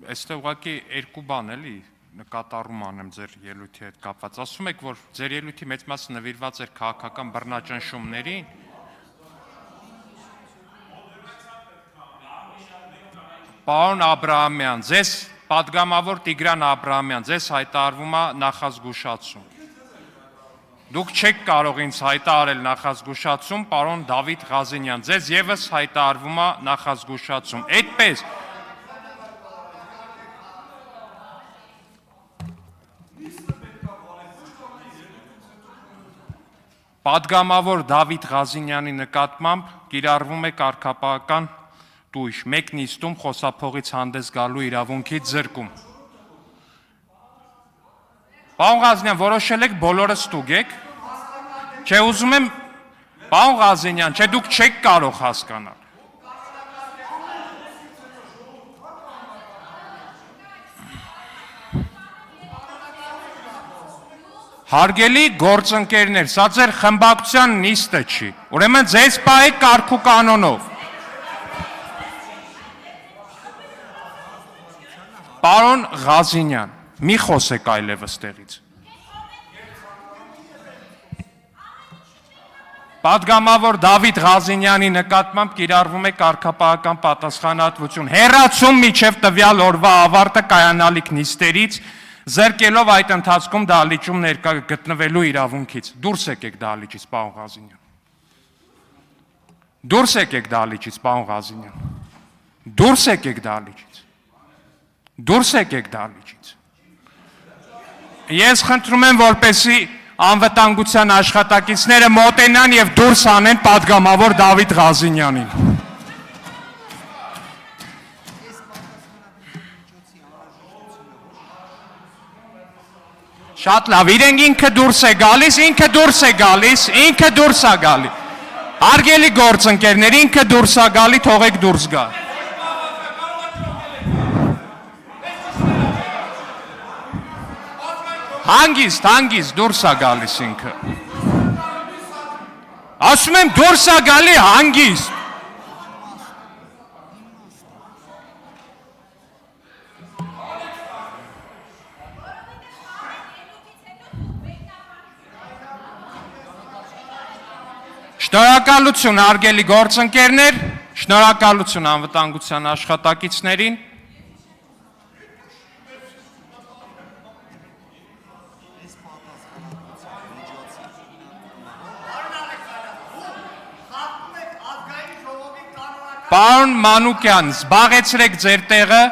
Այստեղ ուղղակի երկու բան էլի նկատառում անեմ ձեր ելույթի հետ կապված։ Ասում եք, որ ձեր ելույթի մեծ մասը նվիրված էր քաղաքական բռնաճնշումներին։ Պարոն Աբրահամյան, ձեզ պատգամավոր Տիգրան Աբրահամյան, ձեզ հայտարարվում է նախազգուշացում։ Դուք չեք կարող ինձ հայտարարել նախազգուշացում, պարոն Դավիթ Ղազենյան, ձեզ եւս հայտարարվում է նախազգուշացում։ Այդպես Պատգամավոր Դավիթ Ղազենյանի նկատմամբ կիրառվում է կարգապահական տույժ, մեկ նիստում խոսափողից հանդես գալու իրավունքից զրկում։ Պարոն Ղազենյան, որոշել եք բոլորը ստուգեք։ Չէ, ուզում եմ, պարոն Ղազենյան, չէ, դուք չեք կարող հասկանալ։ Հարգելի գործընկերներ, սա ձեր խմբակցության նիստը չի, ուրեմն ձեզ պահեք կարգ ու կանոնով։ Պարոն Ղազենյան, մի խոսեք այլևս տեղից։ Պատգամավոր Դավիթ Ղազենյանի նկատմամբ կիրառվում է կարգապահական պատասխանատվություն, հեռացում մինչև տվյալ օրվա ավարտը կայանալիք նիստերից, զրկելով այդ ընթացքում դահլիճում ներկա գտնվելու իրավունքից։ Դուրս եկեք դահլիճից, պարոն Ղազենյան։ Դուրս եկեք դահլիճից, պարոն Ղազենյան։ Դուրս եկեք դահլիճից։ Դուրս եկեք դահլիճից։ Ես խնդրում եմ, որպեսզի անվտանգության աշխատակիցները մոտենան եւ դուրս անեն պատգամավոր Դավիթ Ղազենյանին։ Շատ լավ, իրենք ինքը դուրս է գալիս, ինքը դուրս է գալիս, ինքը դուրս է գալի։ Հարգելի գործընկերներ, ինքը դուրս է գալի, թողեք դուրս գա։ Հանգիստ դուրս է գալիս ինքը։ Ասում եմ դուրս է գալի հանգիստ։ Շնորհակալություն հարգելի գործընկերներ, շնորհակալություն անվտանգության աշխատակիցներին։ Պարոն Մանուկյան, զբաղեցրեք ձեր տեղը։